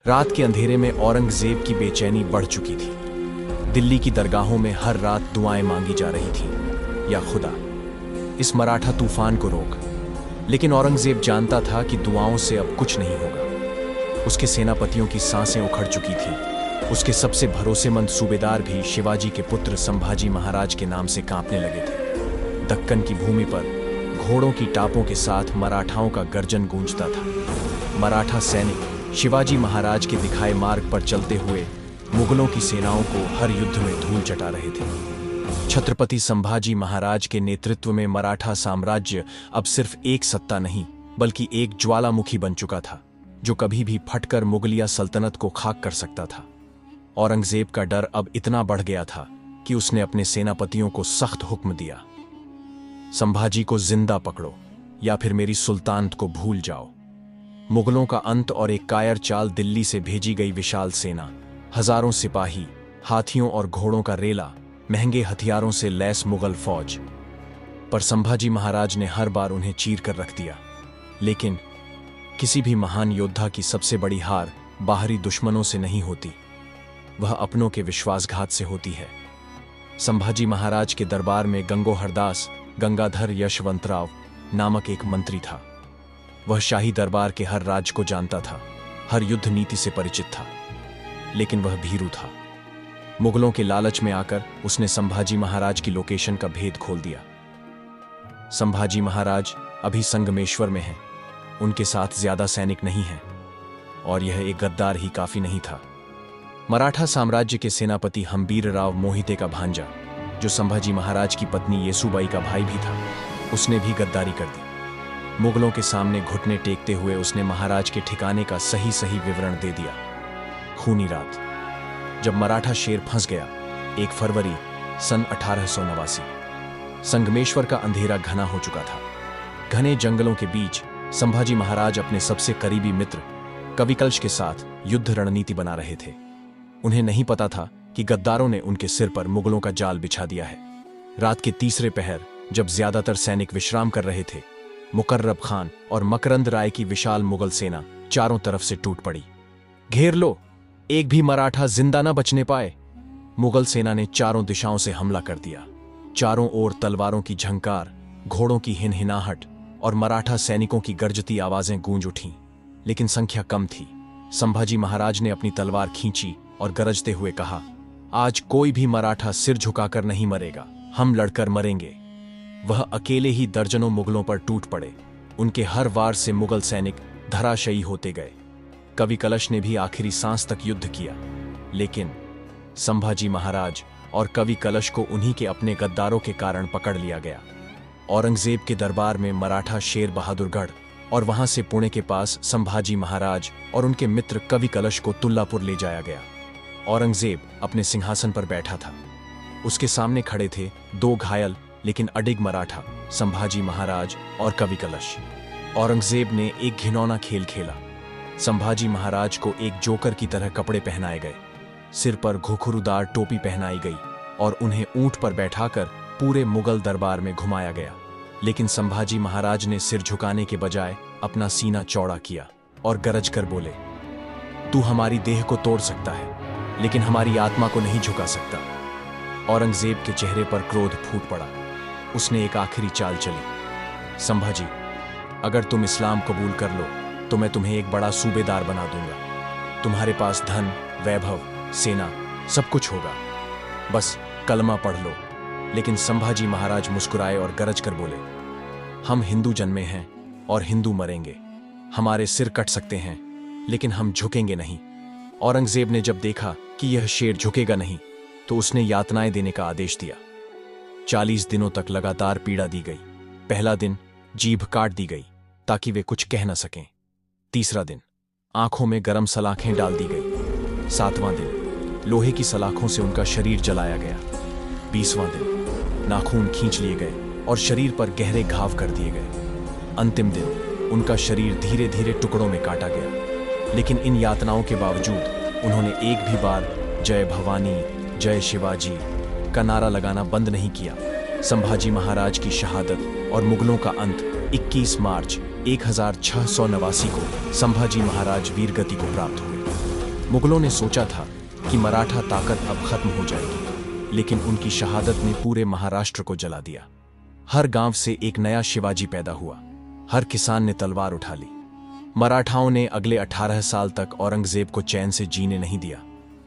रात के अंधेरे में औरंगजेब की बेचैनी बढ़ चुकी थी। दिल्ली की दरगाहों में हर रात दुआएं मांगी जा रही थीं, या खुदा इस मराठा तूफान को रोक। लेकिन औरंगजेब जानता था कि दुआओं से अब कुछ नहीं होगा। उसके सेनापतियों की सांसें उखड़ चुकी थीं। उसके सबसे भरोसेमंद सूबेदार भी शिवाजी के पुत्र संभाजी महाराज के नाम से कांपने लगे थे। दक्कन की भूमि पर घोड़ों की टापों के साथ मराठाओं का गर्जन गूंजता था। मराठा सैनिक शिवाजी महाराज के दिखाए मार्ग पर चलते हुए मुगलों की सेनाओं को हर युद्ध में धूल चटा रहे थे। छत्रपति संभाजी महाराज के नेतृत्व में मराठा साम्राज्य अब सिर्फ एक सत्ता नहीं बल्कि एक ज्वालामुखी बन चुका था, जो कभी भी फटकर मुगलिया सल्तनत को खाक कर सकता था। औरंगजेब का डर अब इतना बढ़ गया था कि उसने अपने सेनापतियों को सख्त हुक्म दिया, संभाजी को जिंदा पकड़ो या फिर मेरी सुल्तानत को भूल जाओ। मुगलों का अंत और एक कायर चाल दिल्ली से भेजी गई विशाल सेना, हजारों सिपाही, हाथियों और घोड़ों का रेला, महंगे हथियारों से लैस मुगल फौज। पर संभाजी महाराज ने हर बार उन्हें चीर कर रख दिया। लेकिन किसी भी महान योद्धा की सबसे बड़ी हार बाहरी दुश्मनों से नहीं होती, वह अपनों के विश्वासघात से होती है। संभाजी महाराज के दरबार में गंगोहरदास गंगाधर यशवंतराव नामक एक मंत्री था। वह शाही दरबार के हर राज को जानता था, हर युद्ध नीति से परिचित था, लेकिन वह भीरू था। मुगलों के लालच में आकर उसने संभाजी महाराज की लोकेशन का भेद खोल दिया। संभाजी महाराज अभी संगमेश्वर में हैं। उनके साथ ज्यादा सैनिक नहीं हैं, और यह एक गद्दार ही काफी नहीं था। मराठा साम्राज्य के सेनापति हम्बीरराव मोहिते का भांजा, जो संभाजी महाराज की पत्नी येसुबाई का भाई भी था, उसने भी गद्दारी कर दी। मुगलों के सामने घुटने टेकते हुए उसने महाराज के ठिकाने का सही सही विवरण दे दिया। खूनी रात, जब मराठा शेर फंस गया, 1 फरवरी सन 1889। संगमेश्वर का अंधेरा घना हो चुका था। घने जंगलों के बीच संभाजी महाराज अपने सबसे करीबी मित्र कविकलश के साथ युद्ध रणनीति बना रहे थे। उन्हें नहीं पता था कि गद्दारों ने उनके सिर पर मुगलों का जाल बिछा दिया है। रात के तीसरे पहर, जब ज्यादातर सैनिक विश्राम कर रहे थे, मुकर्रब खान और मकरंद राय की विशाल मुगल सेना चारों तरफ से टूट पड़ी। घेर लो, एक भी मराठा जिंदा न बचने पाए। मुगल सेना ने चारों दिशाओं से हमला कर दिया। चारों ओर तलवारों की झंकार, घोड़ों की हिनहिनाहट और मराठा सैनिकों की गर्जती आवाजें गूंज उठीं। लेकिन संख्या कम थी। संभाजी महाराज ने अपनी तलवार खींची और गरजते हुए कहा, आज कोई भी मराठा सिर झुकाकर नहीं मरेगा, हम लड़कर मरेंगे। वह अकेले ही दर्जनों मुगलों पर टूट पड़े। उनके हर वार से मुगल सैनिक धराशायी होते गए। कवि कलश ने भी आखिरी सांस तक युद्ध किया, लेकिन संभाजी महाराज और कवि कलश को उन्हीं के अपने गद्दारों के कारण पकड़ लिया गया। औरंगजेब के दरबार में मराठा शेर बहादुरगढ़ और वहां से पुणे के पास संभाजी महाराज और उनके मित्र कवि कलश को तुल्लापुर ले जाया गया। औरंगजेब अपने सिंहासन पर बैठा था। उसके सामने खड़े थे 2 घायल लेकिन अडिग मराठा, संभाजी महाराज और कवि कलश। औरंगजेब ने एक घिनौना खेल खेला। संभाजी महाराज को एक जोकर की तरह कपड़े पहनाए गए, सिर पर घुघरूदार टोपी पहनाई गई और उन्हें ऊंट पर बैठाकर पूरे मुगल दरबार में घुमाया गया। लेकिन संभाजी महाराज ने सिर झुकाने के बजाय अपना सीना चौड़ा किया और गरज कर बोले, तू हमारी देह को तोड़ सकता है, लेकिन हमारी आत्मा को नहीं झुका सकता। औरंगजेब के चेहरे पर क्रोध फूट पड़ा। उसने एक आखिरी चाल चली, संभाजी, अगर तुम इस्लाम कबूल कर लो तो मैं तुम्हें एक बड़ा सूबेदार बना दूंगा। तुम्हारे पास धन, वैभव, सेना सब कुछ होगा, बस कलमा पढ़ लो। लेकिन संभाजी महाराज मुस्कुराए और गरज कर बोले, हम हिंदू जन्मे हैं और हिंदू मरेंगे। हमारे सिर कट सकते हैं लेकिन हम झुकेंगे नहीं। औरंगजेब ने जब देखा कि यह शेर झुकेगा नहीं, तो उसने यातनाएं देने का आदेश दिया। 40 दिनों तक लगातार पीड़ा दी गई। पहला दिन जीभ काट दी गई ताकि वे कुछ कह न सकें। तीसरा दिन आंखों में गरम सलाखें डाल दी गई। 7वां दिन लोहे की सलाखों से उनका शरीर जलाया गया। 20वां दिन नाखून खींच लिए गए और शरीर पर गहरे घाव कर दिए गए। अंतिम दिन उनका शरीर धीरे धीरे टुकड़ों में काटा गया। लेकिन इन यातनाओं के बावजूद उन्होंने एक भी बार जय भवानी, जय शिवाजी का नारा लगाना बंद नहीं किया। संभाजी महाराज की शहादत और मुगलों का अंत 21 मार्च 1689 को संभाजी महाराज वीरगति को प्राप्त हुए। मुगलों ने सोचा था कि मराठा ताकत अब खत्म हो जाएगी, लेकिन उनकी शहादत ने पूरे महाराष्ट्र को जला दिया। हर गांव से एक नया शिवाजी पैदा हुआ, हर किसान ने तलवार उठा ली। मराठाओं ने अगले 18 साल तक औरंगजेब को चैन से जीने नहीं दिया।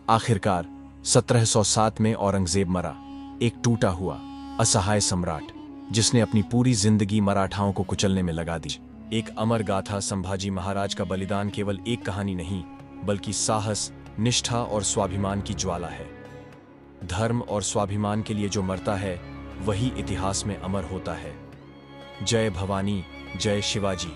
आखिरकार 1707 में औरंगजेब मरा, एक टूटा हुआ असहाय सम्राट जिसने अपनी पूरी जिंदगी मराठाओं को कुचलने में लगा दी। एक अमर गाथा संभाजी महाराज का बलिदान केवल एक कहानी नहीं, बल्कि साहस, निष्ठा और स्वाभिमान की ज्वाला है। धर्म और स्वाभिमान के लिए जो मरता है वही इतिहास में अमर होता है। जय भवानी, जय शिवाजी।